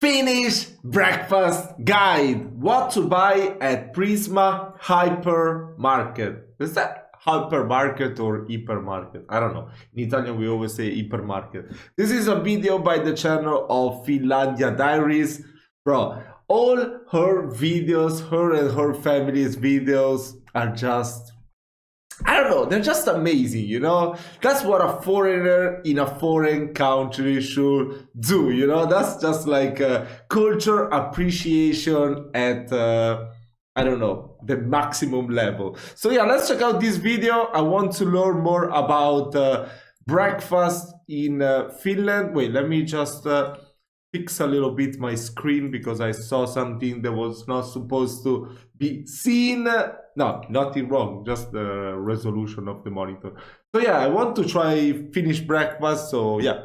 Finnish breakfast guide. What to buy at PRISMA Hypermarket. Is that hypermarket or hypermarket? I don't know. In Italian we always say hypermarket. This is a video by the channel of Finlandia Diaries. Bro, all her videos, her and her family's videos are just, I don't know, they're just amazing, you know? That's what a foreigner in a foreign country should do, you know? That's just like culture appreciation at, I don't know, the maximum level. So yeah, let's check out this video. I want to learn more about breakfast in Finland. Wait, let me just fix a little bit my screen because I saw something that was not supposed to be seen. No, nothing wrong, just the resolution of the monitor. So yeah, I want to try Finnish breakfast, so yeah.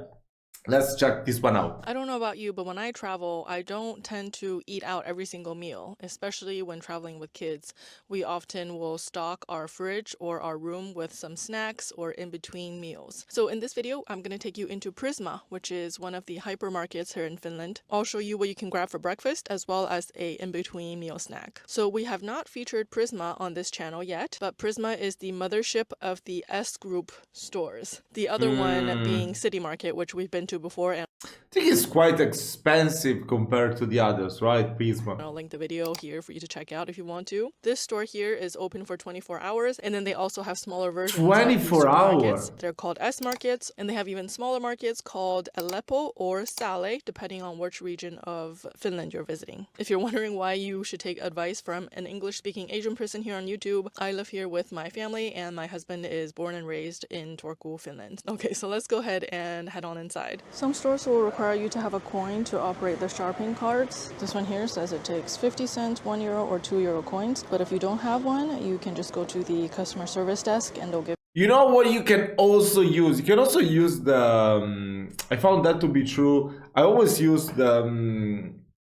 Let's check this one out. I don't know about you, but when I travel, I don't tend to eat out every single meal, especially when traveling with kids. We often will stock our fridge or our room with some snacks or in-between meals. So in this video, I'm going to take you into PRISMA, which is one of the hypermarkets here in Finland. I'll show you what you can grab for breakfast as well as a in-between meal snack. So we have not featured PRISMA on this channel yet, but PRISMA is the mothership of the S Group stores. The other one being City Market, which we've been to before, and I think it's quite expensive compared to the others, right? PRISMA. I'll link the video here for you to check out if you want to. This store here is open for 24 hours, and then they also have smaller versions 24 hours. They're called S markets, and they have even smaller markets called Aleppo or Sale, depending on which region of Finland you're visiting. If you're wondering why you should take advice from an English-speaking Asian person here on YouTube, I live here with my family, and my husband is born and raised in Turku, Finland. Okay, so let's go ahead and head on inside. Some stores will require you to have a coin to operate the shopping carts. This one here says it takes 50 cents, €1 or €2 coins. But if you don't have one, you can just go to the customer service desk and they'll give. You know what you can also use? You can also use the, I found that to be true. I always use the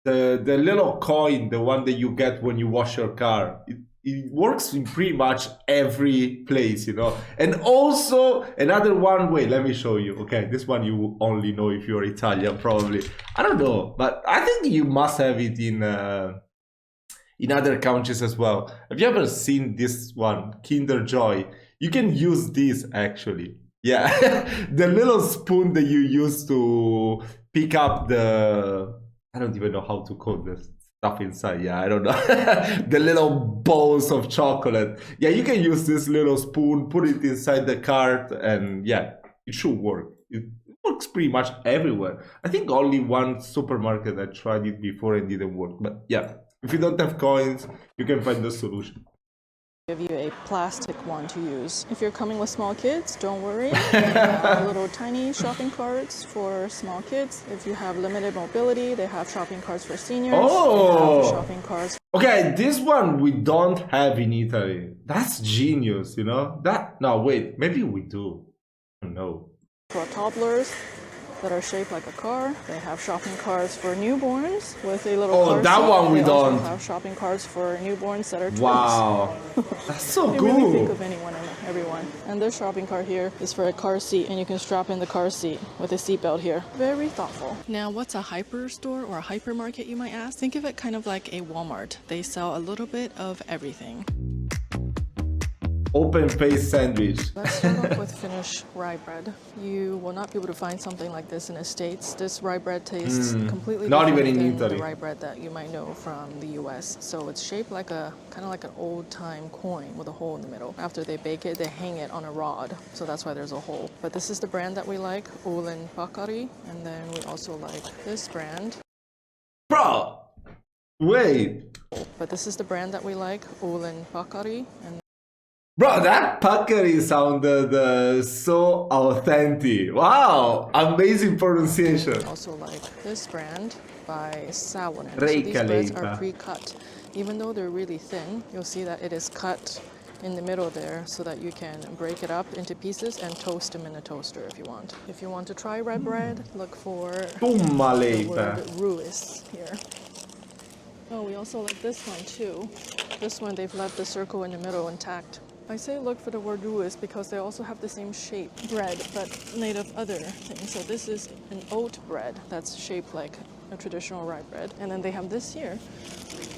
little coin, the one that you get when you wash your car. It works in pretty much every place, you know. And also another one, wait, let me show you. Okay, this one you only know if you're Italian, probably. I don't know, but I think you must have it in other countries as well. Have you ever seen this one, Kinder Joy? You can use this actually. Yeah, the little spoon that you use to pick up the, I don't even know how to call this stuff inside. Yeah, I don't know. The little balls of chocolate. Yeah, you can use this little spoon, put it inside the cart, and yeah, it should work. It works pretty much everywhere. I think only one supermarket I tried it before and didn't work. But yeah, if you don't have coins, you can find the solution. Give you a plastic one to use. If you're coming with small kids, don't worry. They have little tiny shopping carts for small kids. If you have limited mobility, they have shopping carts for seniors. Oh! They have shopping carts. Okay, this one we don't have in Italy. That's genius, you know? No, wait, maybe we do. I don't know. For toddlers that are shaped like a car. They have shopping carts for newborns with a little car that seat. one we they don't. Also have shopping carts for newborns that are twins. Wow, that's so they cool. really think of anyone and everyone. And this shopping cart here is for a car seat, and you can strap in the car seat with a seatbelt here. Very thoughtful. Now, what's a hyper store or a hypermarket, you might ask? Think of it kind of like a Walmart. They sell a little bit of everything. Open face sandwich. Let's start off with Finnish rye bread. You will not be able to find something like this in the States. This rye bread tastes completely not different even in than Italy. the rye bread that you might know from the US. So it's shaped like a kind of like an old-time coin with a hole in the middle. After they bake it, they hang it on a rod. So that's why there's a hole. But this is the brand that we like, Pakari. And then we also like this brand. Bro, wait. But this is the brand that we like, Pakari. And Bro, that Pakari sounded so authentic. Wow, amazing pronunciation. Also like this brand by Savonen. So these breads are pre-cut. Even though they're really thin, you'll see that it is cut in the middle there so that you can break it up into pieces and toast them in a toaster if you want. If you want to try red bread, look for the word ruis here. Oh, we also like this one too. This one, they've left the circle in the middle intact. I say look for the word ruis because they also have the same shape bread, but made of other things. So this is an oat bread that's shaped like a traditional rye bread. And then they have this here,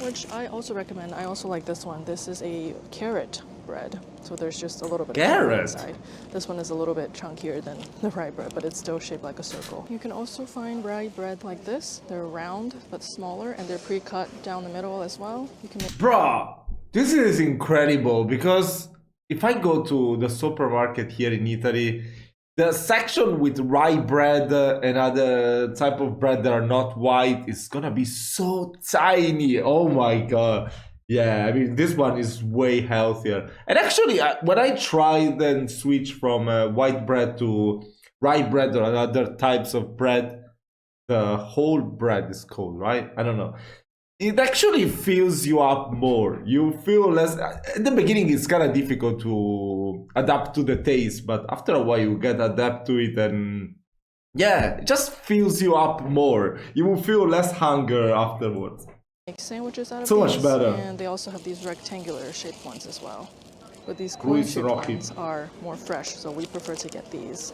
which I also recommend. I also like this one. This is a carrot bread. So there's just a little bit of carrot inside. This one is a little bit chunkier than the rye bread, but it's still shaped like a circle. You can also find rye bread like this. They're round but smaller, and they're pre-cut down the middle as well. You can make. Bruh, this is incredible, because if I go to the supermarket here in Italy, the section with rye bread and other type of bread that are not white is gonna be so tiny. Oh my god. Yeah, I mean, this one is way healthier. And actually, when I tried and switch from white bread to rye bread or other types of bread, the whole bread is called, right? I don't know. It actually fills you up more. You feel less. At the beginning, it's kind of difficult to adapt to the taste, but after a while, you get adapt to it, and yeah, it just fills you up more. You will feel less hunger afterwards. Make sandwiches out of So these, much better. and they also have these rectangular shaped ones as well. But these coin shaped ones are more fresh, so we prefer to get these.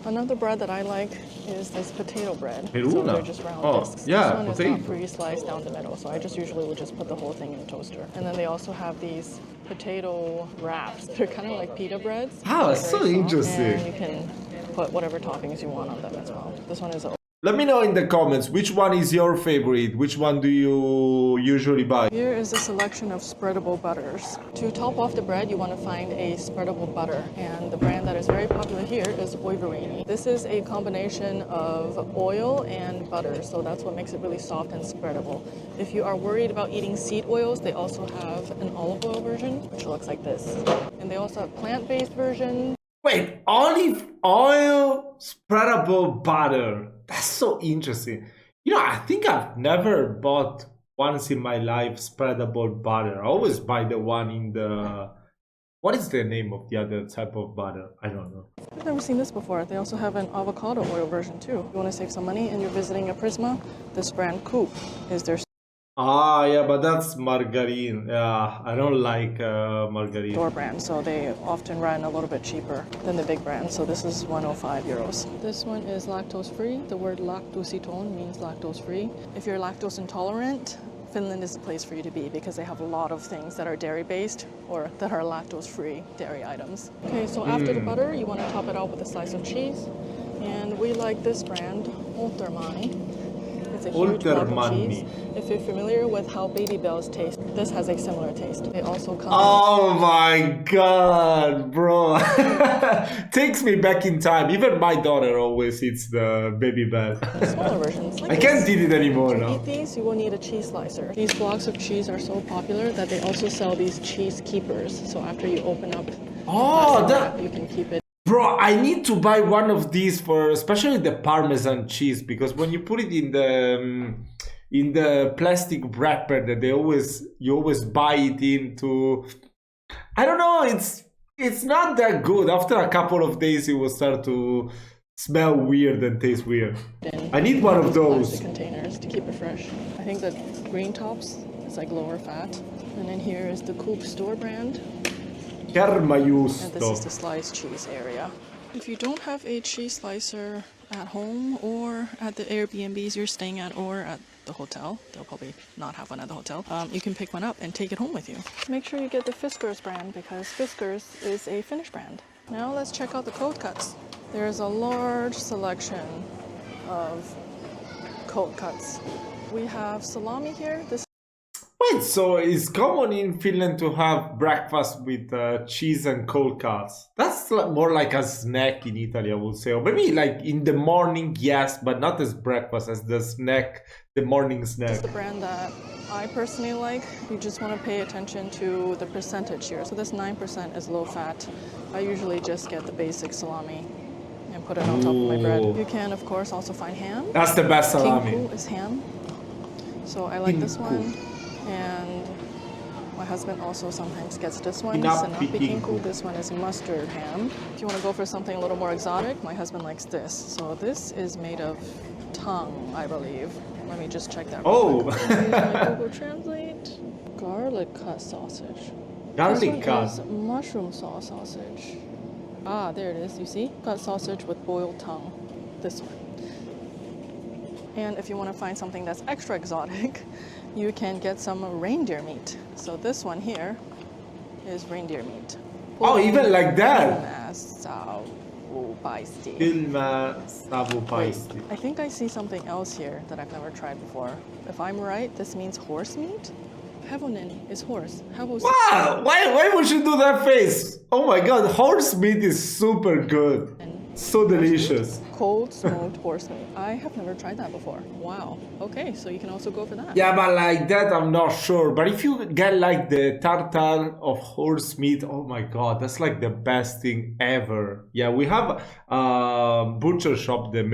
Another bread that I like is this potato bread. So they're just round discs. Yeah, this one potato. is not pre-sliced down the middle, so I just usually would just put the whole thing in the toaster. And then they also have these potato wraps. They're kind of like pita breads. Ah, that's so interesting. And you can put whatever toppings you want on them as well. This one is Let me know in the comments which one is your favorite. Which one do you usually buy? Here is a selection of spreadable butters. To top off the bread, you want to find a spreadable butter. And the brand that is very popular here is Oivarini. This is a combination of oil and butter, so that's what makes it really soft and spreadable. If you are worried about eating seed oils, they also have an olive oil version, which looks like this. And they also have plant-based versions. Wait, olive oil spreadable butter. That's so interesting. You know, I think I've never bought once in my life spreadable butter. I always buy the one in the... What is the name of the other type of butter? I don't know. I've never seen this before. They also have an avocado oil version too. If you want to save some money and you're visiting a Prisma, this brand Coop is their Ah, yeah, but that's margarine. Yeah, I don't like margarine. store brand, so they often run a little bit cheaper than the big brand. So this is 105 euros. This one is lactose free. The word lactositone means lactose free. If you're lactose intolerant, Finland is the place for you to be because they have a lot of things that are dairy based or that are lactose free dairy items. Okay, so after the butter, you want to top it out with a slice of cheese. And we like this brand, Oltermani. It's a huge block of cheese. If you're familiar with how Baby Bells taste, this has a similar taste. They also come. Oh my god, bro. Takes me back in time. Even my daughter always eats the Baby Bell. Smaller versions. Like I can't eat it anymore to now. eat these, you will need a cheese slicer. These blocks of cheese are so popular that they also sell these cheese keepers. So after you open up you can keep it. Bro, I need to buy one of these for especially the Parmesan cheese, because when you put it in the plastic wrapper that you always buy it into, I don't know, it's not that good. After a couple of days it will start to smell weird and taste weird. I need one of those plastic containers to keep it fresh. I think that green tops is like lower fat. And then here is the Coop store brand. And this is the sliced cheese area. If you don't have a cheese slicer at home or at the Airbnbs you're staying at or at the hotel, they'll probably not have one at the hotel, you can pick one up and take it home with you. Make sure you get the Fiskars brand because Fiskars is a Finnish brand. Now let's check out the cold cuts. There's a large selection of cold cuts. We have salami here. Wait, so it's common in Finland to have breakfast with cheese and cold cuts? That's more like a snack in Italy, I would say. Or maybe like in the morning, yes, but not as breakfast, as the snack, the morning snack. This is the brand that I personally like. You just want to pay attention to the percentage here. So this 9% is low fat. I usually just get the basic salami and put it on top of my bread. You can, of course, also find ham. That's the best salami. Kinku is ham. So I like this one. And my husband also sometimes gets this one. Sinapi Kinku. This one is mustard ham. If you want to go for something a little more exotic, my husband likes this. So this is made of tongue, I believe. Let me just check that. Oh! Use my Google Translate. Garlic cut sausage. Garlic cut? This one is mushroom sauce sausage. Ah, there it is. You see? Cut sausage with boiled tongue. This one. And if you want to find something that's extra exotic, you can get some reindeer meat. So this one here is reindeer meat. Oh, even like that? Filma Savupaisti. I think I see something else here that I've never tried before. If I'm right, this means horse meat? Hevonen is horse. Wow! Why would you do that face? Oh my god, horse meat is super good. So delicious. Cold smoked horse meat. I have never tried that before. Wow. Okay, so you can also go for that. Yeah, but like that, I'm not sure. But if you get like the tartar of horse meat, oh my god, that's like the best thing ever. Yeah, we have a butcher shop that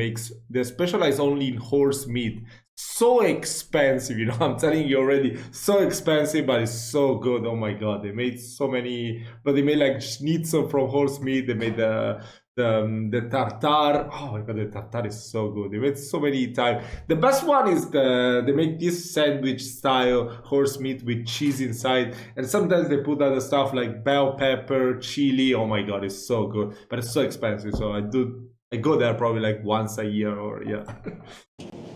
they specialize only in horse meat. So expensive, you know, I'm telling you already, so expensive, but it's so good. Oh my god, they made so many, but they made like schnitzel from horse meat, they made the tartar. Oh my god, the tartar is so good. They made so many times. The best one is they make this sandwich style horse meat with cheese inside, and sometimes they put other stuff like bell pepper, chili. Oh my god, it's so good, but it's so expensive. So I go there probably like once a year or yeah.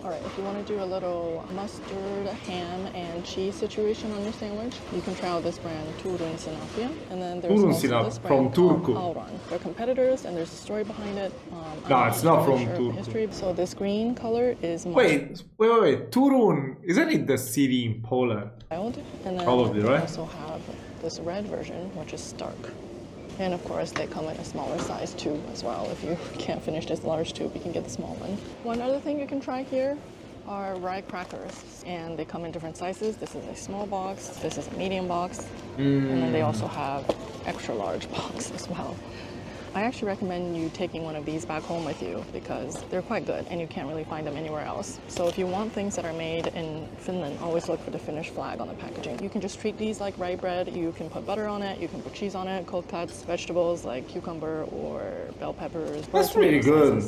Alright, if you want to do a little mustard, ham, and cheese situation on your sandwich, you can try out this brand, Turun Sinapia. And then there's also this brand called Auron. They're competitors, and there's a story behind it. No, it's not from Turku. History. So this green color is Wait. Turun, isn't it the city in Poland? And then probably, they right? also have this red version, which is Stark. And of course, they come in a smaller size tube as well. If you can't finish this large tube, you can get the small one. One other thing you can try here are rye crackers, and they come in different sizes. This is a small box, this is a medium box, and then they also have extra large box as well. I actually recommend you taking one of these back home with you because they're quite good and you can't really find them anywhere else. So if you want things that are made in Finland, always look for the Finnish flag on the packaging. You can just treat these like rye bread. You can put butter on it, you can put cheese on it, cold cuts, vegetables like cucumber or bell peppers. That's really good.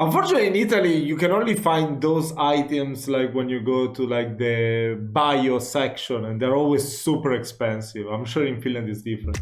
Unfortunately, in Italy, you can only find those items like when you go to like the bio section, and they're always super expensive. I'm sure in Finland it's different.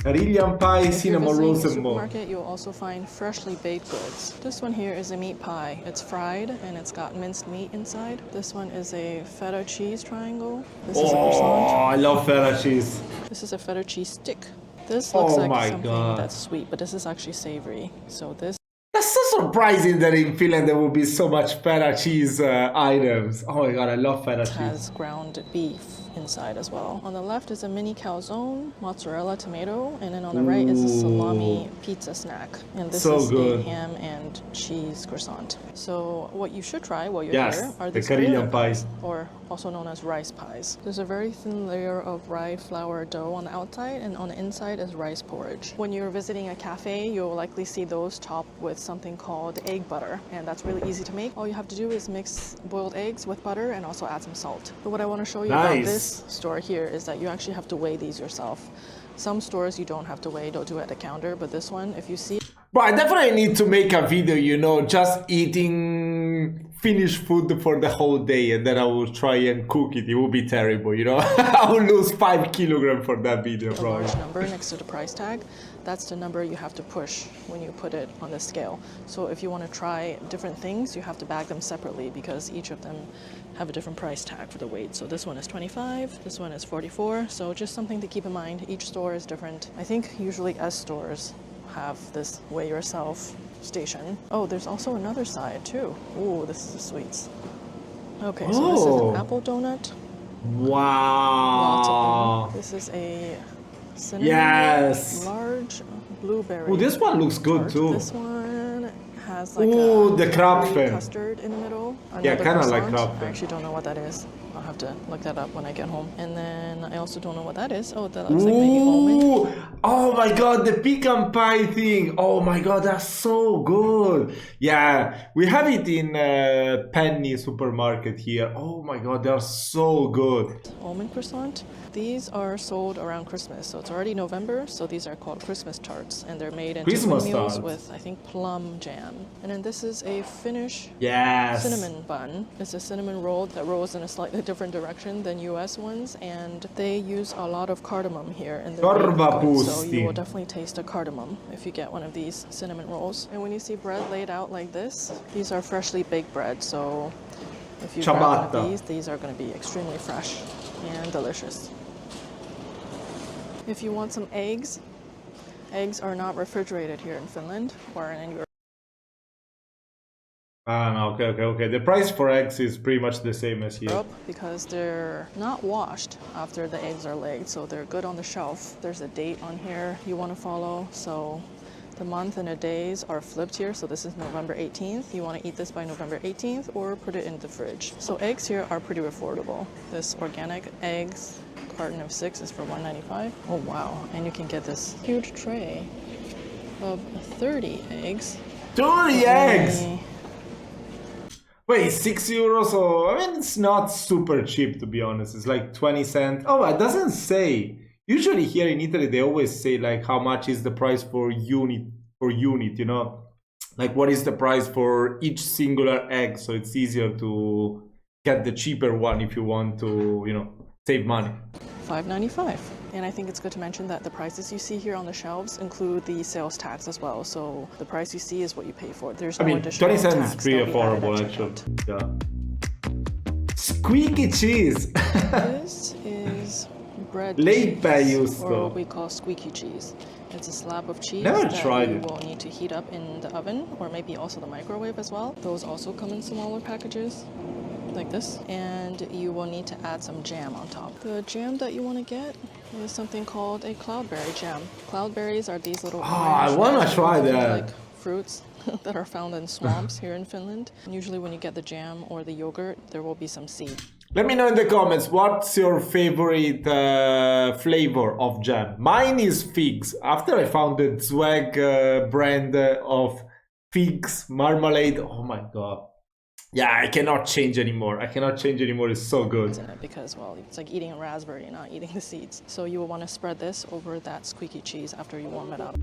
Carillion pie, cinnamon rolls, and more. In the supermarket, you'll also find freshly baked goods. This one here is a meat pie. It's fried and it's got minced meat inside. This one is a feta cheese triangle. This is a croissant. I love feta cheese. This is a feta cheese stick. This looks like something that's sweet, but this is actually savory. So this. That's so surprising that in Finland there will be so much feta cheese items. Oh my god, I love feta cheese. It has ground beef inside as well. On the left is a mini calzone, mozzarella tomato, and then on the right is a salami pizza snack. And this is a ham and cheese croissant. So what you should try while you're here are the Carillion pies, or also known as rice pies. There's a very thin layer of rye flour dough on the outside, and on the inside is rice porridge. When you're visiting a cafe, you'll likely see those topped with something called egg butter, and that's really easy to make. All you have to do is mix boiled eggs with butter and also add some salt. But what I want to show you about this store here is that you actually have to weigh these yourself. Some stores you don't have to weigh, they'll do it at the counter, but this one, if you see... But I definitely need to make a video, you know, just eating Finnish food for the whole day, and then I will try and cook it. It will be terrible, you know. I will lose 5 kilograms for that video, probably. A large number next to the price tag, that's the number you have to push when you put it on the scale. So if you want to try different things, you have to bag them separately because each of them have a different price tag for the weight. So this one is 25, this one is 44. So just something to keep in mind. Each store is different. I think usually S stores have this weigh yourself station. Oh, there's also another side too. Ooh, this is the sweets. Okay, so this is an apple donut. Wow. Lots of them. This is a cinnamon large blueberry. Oh, this one looks good tart. too. This one has like the krapfen custard in the middle. Yeah, kind of like krapfen. I actually don't know what that is. I'll have to look that up when I get home. And then I also don't know what that is. Oh, that looks like maybe almond. Oh my god, the pecan pie thing. Oh my god, that's so good. Yeah, we have it in Penny supermarket here. Oh my god, they're so good. Almond croissant. These are sold around Christmas, so it's already November, so these are called Christmas tarts, and they're made into meals with, I think, plum jam. And then this is a Finnish Yes. cinnamon bun. It's a cinnamon roll that rolls in a slightly different direction than US ones, and they use a lot of cardamom here in their baked goods, so you will definitely taste a cardamom if you get one of these cinnamon rolls. And when you see bread laid out like this, these are freshly baked bread, so if you grab one of these are going to be extremely fresh and delicious. If you want some eggs, eggs are not refrigerated here in Finland or in Europe. No, okay. The price for eggs is pretty much the same as here. Because they're not washed after the eggs are laid, so they're good on the shelf. There's a date on here you want to follow, so the month and the days are flipped here. So this is November 18th. You want to eat this by November 18th or put it in the fridge. So eggs here are pretty affordable. This organic eggs carton of 6 is for $1.95. Oh wow, and you can get this huge tray of 30 eggs. 30 eggs! Wait, €6 or... I mean, it's not super cheap, to be honest. It's like 20 cents. Oh, it doesn't say. Usually here in Italy, they always say like how much is the price for unit, you know? Like what is the price for each singular egg, so it's easier to get the cheaper one if you want to, you know, save money. $5.95. And I think it's good to mention that the prices you see here on the shelves include the sales tax as well. So the price you see is what you pay for. There's no additional 20 cents tax is pretty affordable, actually. Yeah. Squeaky cheese. This is bread cheese, or what we call squeaky cheese. It's a slab of cheese that you will need to heat up in the oven or maybe also the microwave as well. Those also come in smaller packages like this, and you will need to add some jam on top. The jam that you want to get is something called a cloudberry jam. Cloudberries are these little I want to try that. Like fruits that are found in swamps here in Finland. And usually when you get the jam or the yogurt, there will be some seed. Let me know in the comments, what's your favorite flavor of jam? Mine is figs. After I found the Swag brand of figs marmalade, oh my god. Yeah, I cannot change anymore. It's so good. Because, well, it's like eating a raspberry, not eating the seeds. So you will want to spread this over that squeaky cheese after you warm it up.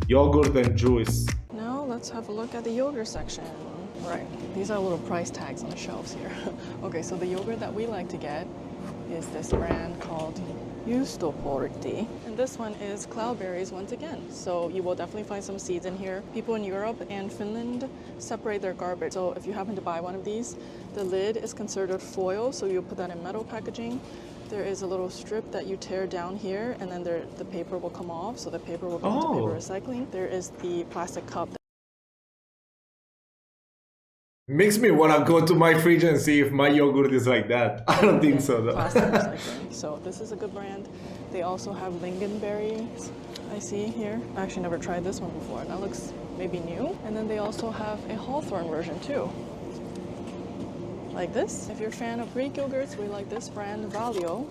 Yogurt and juice. Now let's have a look at the yogurt section. Right, these are little price tags on the shelves here. Okay, so the yogurt that we like to get is this brand called Juustoportti. And this one is cloudberries once again. So you will definitely find some seeds in here. People in Europe and Finland separate their garbage. So if you happen to buy one of these, the lid is considered foil, so you put that in metal packaging. There is a little strip that you tear down here, and then the paper will come off, so the paper will go into paper recycling. There is the plastic cup. Makes me want to go to my fridge and see if my yogurt is like that. I don't think so though. Plastic recycling. So this is a good brand. They also have lingonberries, I see here. I actually never tried this one before. That looks maybe new. And then they also have a hawthorn version too. Like this. If you're a fan of Greek yogurts, we like this brand, Valio.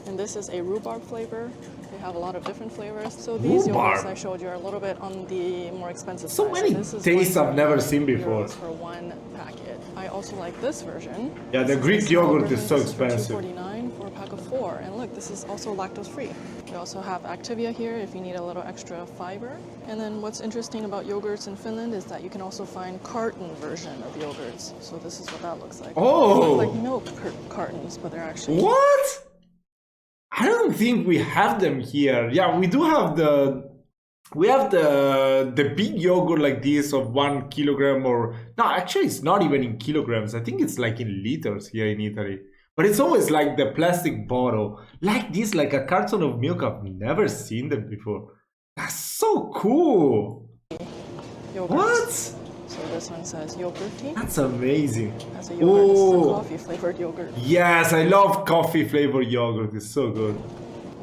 And this is a rhubarb flavor. They have a lot of different flavors. So these yogurts I showed you are a little bit on the more expensive side. So many tastes I've never seen before. For one packet. I also like this version. Yeah, the Greek yogurt is so expensive. $2.49 for a pack of 4. And look, this is also lactose free. We also have Activia here if you need a little extra fiber. And then what's interesting about yogurts in Finland is that you can also find carton version of yogurts. So this is what that looks like. Oh! They look like milk cartons, but they're actually... What? I don't think we have them here. Yeah, we do have the big yogurt like this of 1 kilogram or... No, actually it's not even in kilograms. I think it's like in liters here in Italy. But it's always like the plastic bottle. Like this, like a carton of milk. I've never seen them before. That's so cool. Yogurt. What? So this one says yogurt tea. That's amazing. Has a yogurt. This is a coffee flavored yogurt. Yes, I love coffee flavored yogurt. It's so good.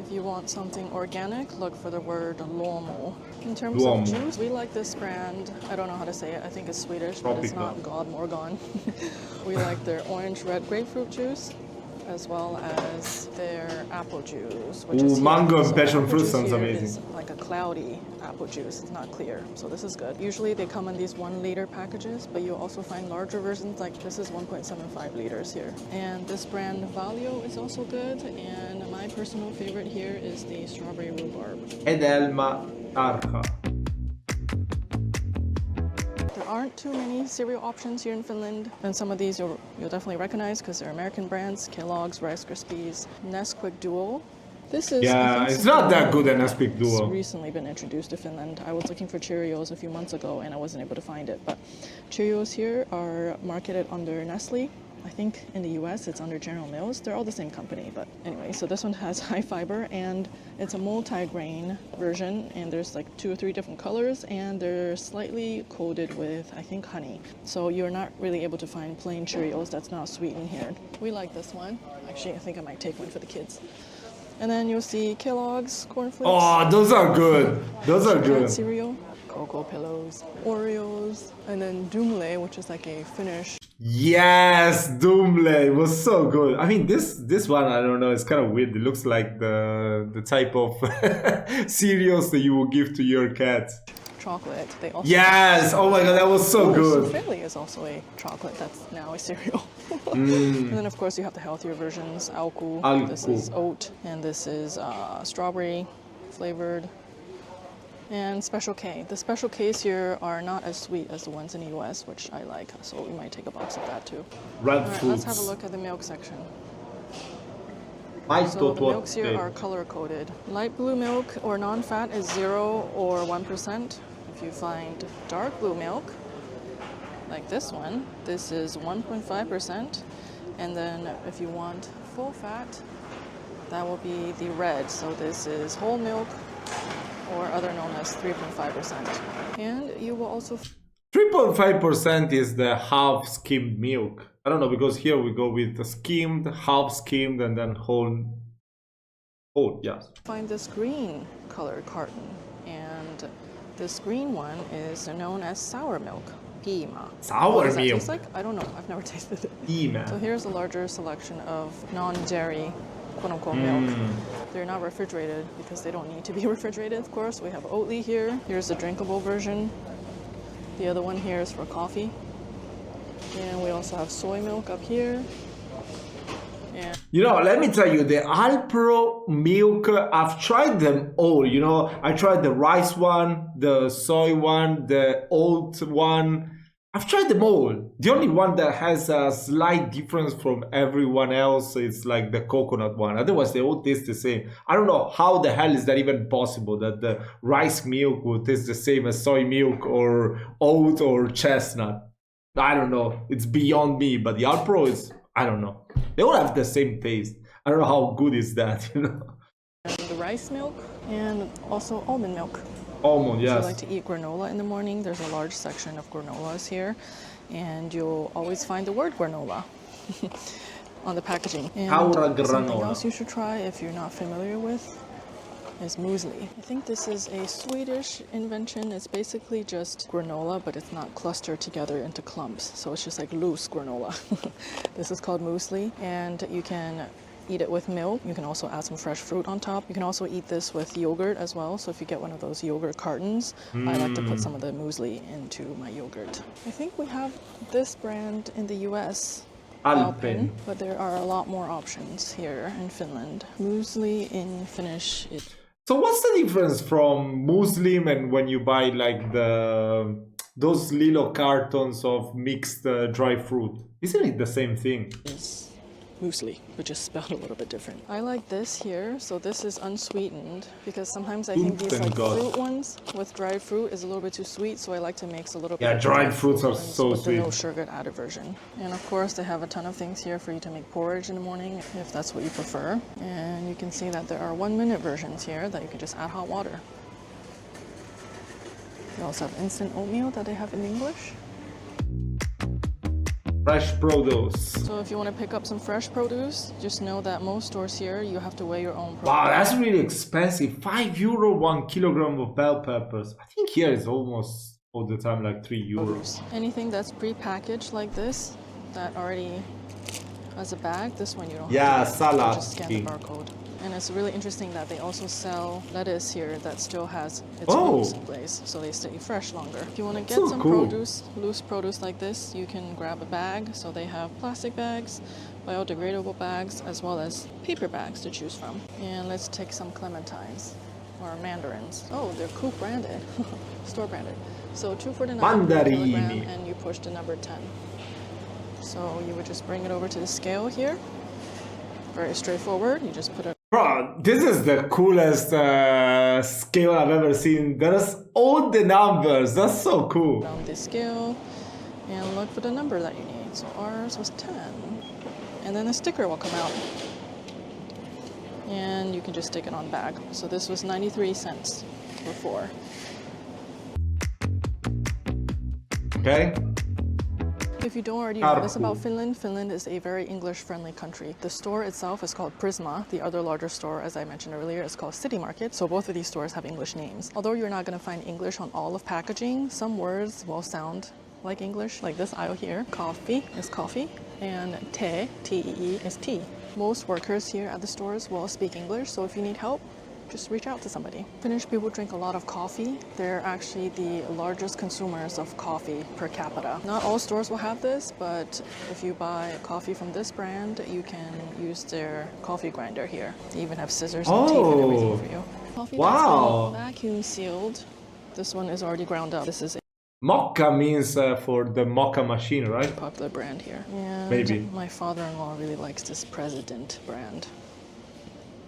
If you want something organic, look for the word Luomu. In terms of juice, we like this brand. I don't know how to say it. I think it's Swedish, but it's not God Morgan. We like their orange red grapefruit juice, as well as their apple juice, which is mango and passion fruit sounds amazing. Is like a cloudy apple juice. It's not clear, so this is good. Usually they come in these 1 liter packages, but you'll also find larger versions. Like this is 1.75 liters here. And this brand Valio is also good. And my personal favorite here is the strawberry rhubarb. Edelma Arca. aren't too many cereal options here in Finland, and some of these you'll definitely recognize because they're American brands: Kellogg's, Rice Krispies, Nesquik Duo. This is, Yeah, I think, it's not that something good, an that's Nesquik Duo. recently been introduced to Finland. I was looking for Cheerios a few months ago and I wasn't able to find it, but Cheerios here are marketed under Nestle. I think in the US it's under General Mills. They're all the same company, but anyway, so this one has high fiber and it's a multi-grain version, and there's like 2 or 3 different colors, and they're slightly coated with, I think, honey. So you're not really able to find plain Cheerios that's not sweetened here. We like this one. Actually, I think I might take one for the kids. And then you'll see Kellogg's Corn Flakes. Oh, those are good. Those are good. Cereal, Cocoa Pillows, Oreos, and then Dumle, which is like a Finnish. Yes, Dumle was so good. I mean, this one, I don't know, it's kind of weird. It looks like the type of cereals that you will give to your cat. Chocolate. They also. Yes. Oh my god, that was so good. Souffle is also a chocolate that's now a cereal. And then of course you have the healthier versions. Alku. This is oat, and this is strawberry flavored. And Special K. The Special Ks here are not as sweet as the ones in the US, which I like, so we might take a box of that too. Red Alright, fruits. let's have a look at the milk section. So MaitoMatias. the milks here are color coded. Light blue milk or non-fat is 0 or 1%. If you find dark blue milk, like this one, this is 1.5%. And then if you want full fat, that will be the red. So this is whole milk, or other known as 3.5%. And you will also 3.5% is the half skimmed milk. I don't know, because here we go with the skimmed, half skimmed, and then whole. Oh, yes. find this green colored carton. And this green one is known as sour milk. PRISMA. Sour What does that milk. taste like? I don't know. I've never tasted it. PRISMA. So here's a larger selection of non-dairy quote-unquote milk. They're not refrigerated because they don't need to be refrigerated, of course. We have Oatly here. Here's the drinkable version. The other one here is for coffee. And we also have soy milk up here. And You know, let me tell you, the Alpro milk, I've tried them all. You know, I tried the rice one, the soy one, the oat one. I've tried them all. The only one that has a slight difference from everyone else is like the coconut one. Otherwise, they all taste the same. I don't know how the hell is that even possible, that the rice milk would taste the same as soy milk or oat or chestnut. I don't know. It's beyond me. But the Alpro is, I don't know. They all have the same taste. I don't know how good is that, you know. the rice milk, and also almond milk. Almond, If you yes. like to eat granola in the morning, there's a large section of granolas here, and you'll always find the word granola on the packaging. And Kaura something granola. else you should try if you're not familiar with is muesli. I think this is a Swedish invention. It's basically just granola, but it's not clustered together into clumps, so it's just like loose granola. This is called muesli, and you can eat it with milk. You can also add some fresh fruit on top. You can also eat this with yogurt as well. So if you get one of those yogurt cartons, I like to put some of the muesli into my yogurt. I think we have this brand in the US, Alpen. but there are a lot more options here in Finland. Muesli in Finnish is So what's the difference from Muslim and when you buy like those little cartons of mixed dry fruit? Isn't it the same thing? muesli, which is spelled a little bit different. I like this here, so this is unsweetened, because sometimes I think these Thank like God. fruit ones with dried fruit is a little bit too sweet, so I like to mix a little bit. Yeah, of dried fruits are ones so with sweet. the no sugar added version. And of course, they have a ton of things here for you to make porridge in the morning, if that's what you prefer. And you can see that there are 1-minute versions here that you can just add hot water. They also have instant oatmeal that they have in English. Fresh produce. So if you want to pick up some fresh produce, just know that most stores here, you have to weigh your own produce. Wow, that's really expensive. €5 1 kilogram of bell peppers. I think here it's almost all the time like €3. Anything that's pre-packaged like this, that already has a bag, this one you don't Yeah, have to get. salad. You just scan the barcode. And it's really interesting that they also sell lettuce here that still has its roots in place, so they stay fresh longer. If you want to get So some cool. produce, loose produce like this, you can grab a bag. So they have plastic bags, biodegradable bags, as well as paper bags to choose from. And let's take some clementines or mandarins. Oh, they're Coop branded, store branded. So 2.49 per kilogram, Mandarini. and you push the number 10. So you would just bring it over to the scale here. Very straightforward. You just put it Bro, this is the coolest scale I've ever seen. There's all the numbers. That's so cool. on the scale and look for the number that you need. So ours was 10. And then a sticker will come out. And you can just stick it on bag. So this was 93 cents before. Okay. If you don't already know this about Finland, Finland is a very English-friendly country. The store itself is called PRISMA. The other larger store, as I mentioned earlier, is called City Market. So both of these stores have English names. Although you're not going to find English on all of packaging, some words will sound like English, like this aisle here. Coffee is coffee, and te, T-E-E, is tea. Most workers here at the stores will speak English, so if you need help, just reach out to somebody. Finnish people drink a lot of coffee. They're actually the largest consumers of coffee per capita. Not all stores will have this, but if you buy coffee from this brand, you can use their coffee grinder here. They even have scissors and tape and everything for you. Coffee that's been vacuum sealed. This one is already ground up. This is a Mocha means for the mocha machine, right? popular brand here. And Maybe. my father-in-law really likes this President brand.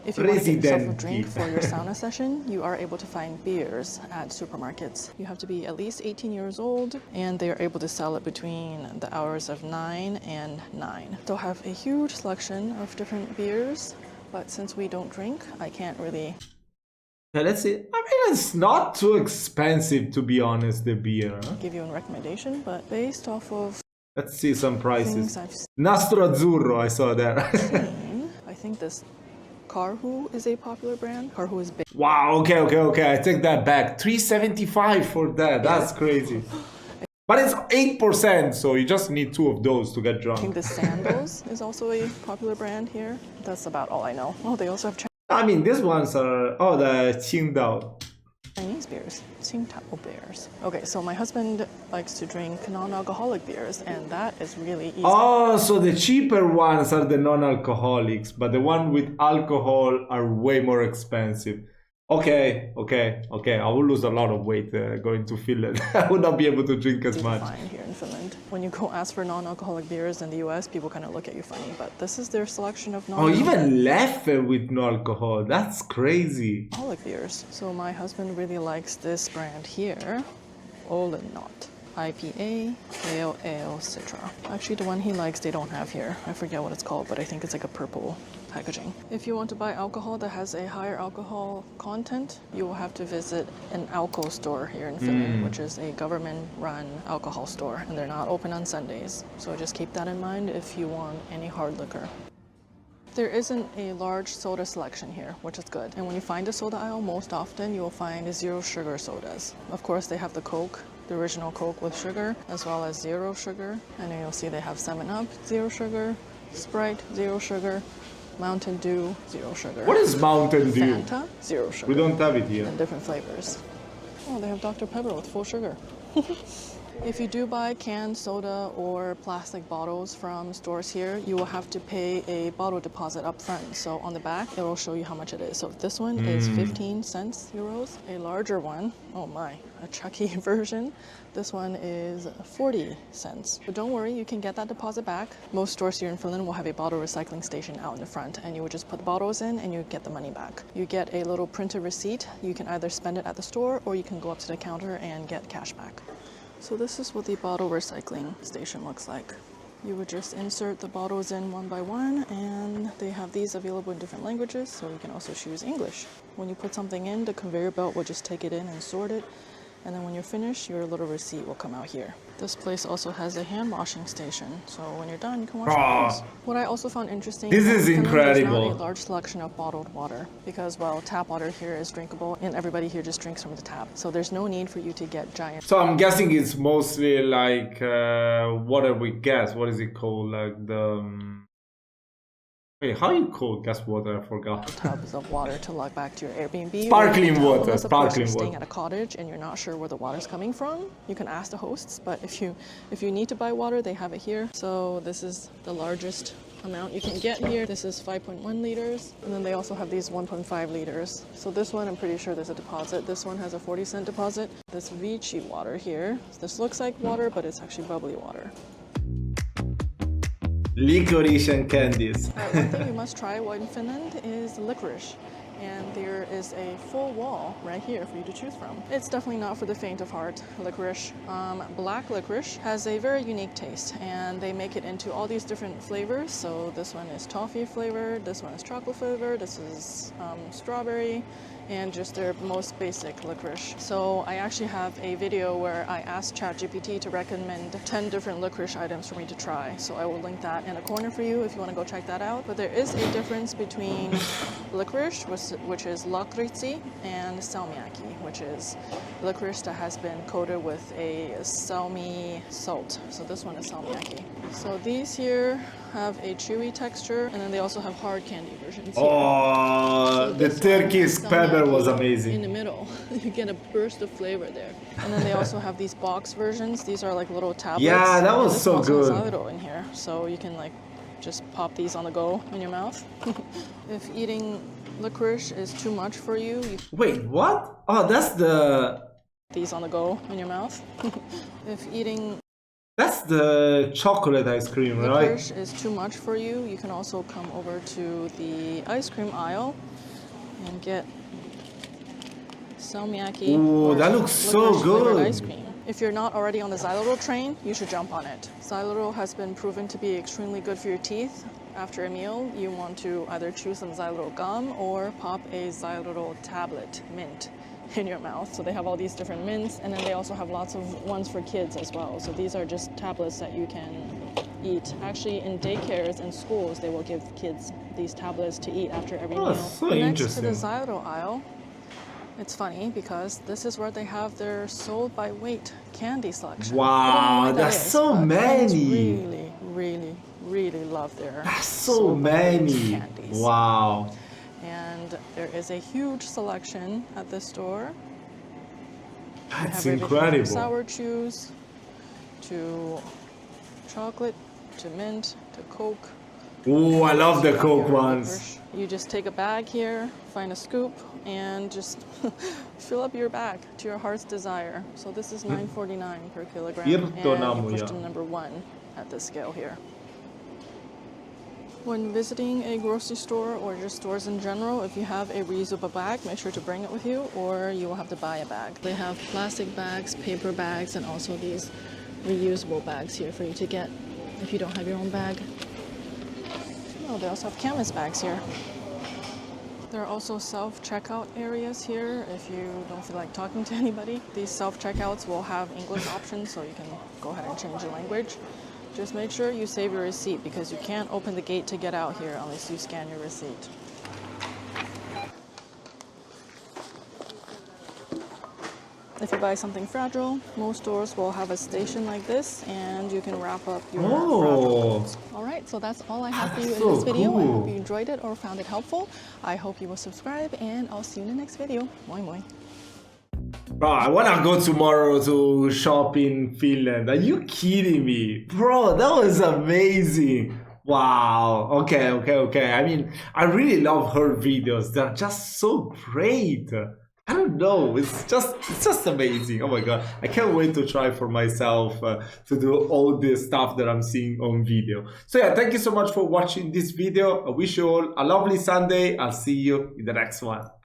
If you want to get yourself a drink for your sauna session, you are able to find beers at supermarkets. You have to be at least 18 years old, and they are able to sell it between the hours of 9 and 9. They'll have a huge selection of different beers, but since we don't drink, I can't really... Yeah, let's see. I mean, it's not too expensive, to be honest, the beer. Huh? give you a recommendation, but based off of Let's see some prices. things I've Nastro Azzurro, I saw there. seen, I think this Karhu is a popular brand. Karhu is big. Wow, okay. I take that back. 375 for that. That's crazy. But it's 8%, so you just need 2 of those to get I think drunk. the Sandals is also a popular brand here. That's about all I know. Oh, they also have I mean, these ones are... Oh, the Qingdao. Chinese beers, Tsingtao beers. Okay, so my husband likes to drink non-alcoholic beers, and that is really easy. Oh, so the cheaper ones are the non-alcoholics, but the one with alcohol are way more expensive. Okay. I will lose a lot of weight going to Finland. I would not be able to drink as much. Fine here in Finland. When you go ask for non-alcoholic beers in the US, people kind of look at you funny, but this is their selection of Oh, non-alcoholic even Leffe with no alcohol. That's crazy. beers. So my husband really likes this brand here, Olenot. IPA, Pale Ale, Citra. Actually, the one he likes, they don't have here. I forget what it's called, but I think it's like a purple packaging. If you want to buy alcohol that has a higher alcohol content, you will have to visit an Alko store here in Finland, which is a government-run alcohol store, and they're not open on Sundays. So just keep that in mind if you want any hard liquor. There isn't a large soda selection here, which is good. And when you find a soda aisle, most often you will find zero sugar sodas. Of course, they have the Coke, the original Coke with sugar, as well as zero sugar. And then you'll see they have 7-Up, zero sugar, Sprite, zero sugar, Mountain Dew, zero sugar. What is Mountain Dew? Fanta, zero sugar. We don't have it here. And different flavors. Oh, they have Dr. Pepper with full sugar. If you do buy canned soda or plastic bottles from stores here, you will have to pay a bottle deposit up front. So on the back, it will show you how much it is. So this one is 15 cents euros. A larger one, oh my, a Chucky version. This one is 40 cents. But don't worry, you can get that deposit back. Most stores here in Finland will have a bottle recycling station out in the front, and you would just put the bottles in and you get the money back. You get a little printed receipt. You can either spend it at the store or you can go up to the counter and get cash back. So this is what the bottle recycling station looks like. You would just insert the bottles in one by one, and they have these available in different languages, so you can also choose English. When you put something in, the conveyor belt will just take it in and sort it, and then when you're finished, your little receipt will come out here. This place also has a hand washing station, so when you're done, you can wash your hands. What I also found interesting This is Finland, incredible. there's not a large selection of bottled water because, well, tap water here is drinkable, and everybody here just drinks from the tap. So there's no need for you to get giant. So I'm guessing it's mostly like what do we guess? What is it called? Like the Hey, how you call gas water? I forgot. Tubs of water to lug back to your Airbnb. Sparkling water. Unless, of course, Sparkling you're staying water. at a cottage and you're not sure where the water's coming from, you can ask the hosts. But if you need to buy water, they have it here. So this is the largest amount you can get here. This is 5.1 liters, and then they also have these 1.5 liters. So this one, I'm pretty sure there's a deposit. This one has a 40-cent deposit. This Vici water here, this looks like water, but it's actually bubbly water. Licorice and candies. One thing you must try while in Finland is licorice. And there is a full wall right here for you to choose from. It's definitely not for the faint of heart, licorice. Black licorice has a very unique taste, and they make it into all these different flavors. So this one is toffee flavored, this one is chocolate flavored, this is strawberry, and just their most basic licorice. So I actually have a video where I asked ChatGPT to recommend 10 different licorice items for me to try. So I will link that in a corner for you if you want to go check that out. But there is a difference between licorice, which is lakritsi, and salmiakki, which is licorice that has been coated with a salmi salt. So this one is salmiakki. So these here have a chewy texture, and then they also have hard candy versions here. Oh, the Turkish pepper was in amazing. the middle. You get a burst of flavor there. And then they also have these box versions. These are like little tablets. Yeah, that was This so also has good. Mauro in here, so you can like just pop these on the go in your mouth. If eating licorice is too much for you, Wait, what? Oh, that's the... these on the go in your mouth. If eating That's the chocolate ice cream, right? licorice is too much for you, you can also come over to the ice cream aisle and get salmiakki. Ooh, or that looks so licorice-flavored good. ice cream. If you're not already on the xylitol train, you should jump on it. Xylitol has been proven to be extremely good for your teeth. After a meal, you want to either chew some xylitol gum or pop a xylitol tablet, mint, in your mouth. So they have all these different mints, and then they also have lots of ones for kids as well. So these are just tablets that you can eat. Actually, in daycares and schools, they will give kids these tablets to eat after every meal. So Next to the interesting. xylitol aisle, it's funny because this is where they have their sold by weight candy selection. Wow, I don't know why that that's is, so but kids many. really love their That's so sold by weight many. candies. Wow. And there is a huge selection at this store. That's Have everything from incredible. sour chews to chocolate to mint to Coke. Ooh, I love the Coke Your ones. licorice. You just take a bag here, find a scoop, and just fill up your bag to your heart's desire. So this is $9.49 per kilogram, and you push to number 1 at this scale here. When visiting a grocery store or just stores in general, if you have a reusable bag, make sure to bring it with you, or you will have to buy a bag. They have plastic bags, paper bags, and also these reusable bags here for you to get if you don't have your own bag. Oh, they also have canvas bags here. There are also self-checkout areas here if you don't feel like talking to anybody. These self-checkouts will have English options, so you can go ahead and change your language. Just make sure you save your receipt because you can't open the gate to get out here unless you scan your receipt. If you buy something fragile, most stores will have a station like this, and you can wrap up your fragile goods. All right, so that's all I have for you in this video. I hope you enjoyed it or found it helpful. I hope you will subscribe, and I'll see you in the next video. Moi moi. Bro, I wanna go tomorrow to shop in Finland. Are you kidding me? Bro, that was amazing. Wow. Okay. I mean, I really love her videos. They're just so great. I don't know. It's just amazing. Oh my god. I can't wait to try for myself to do all this stuff that I'm seeing on video. So yeah, thank you so much for watching this video. I wish you all a lovely Sunday. I'll see you in the next one.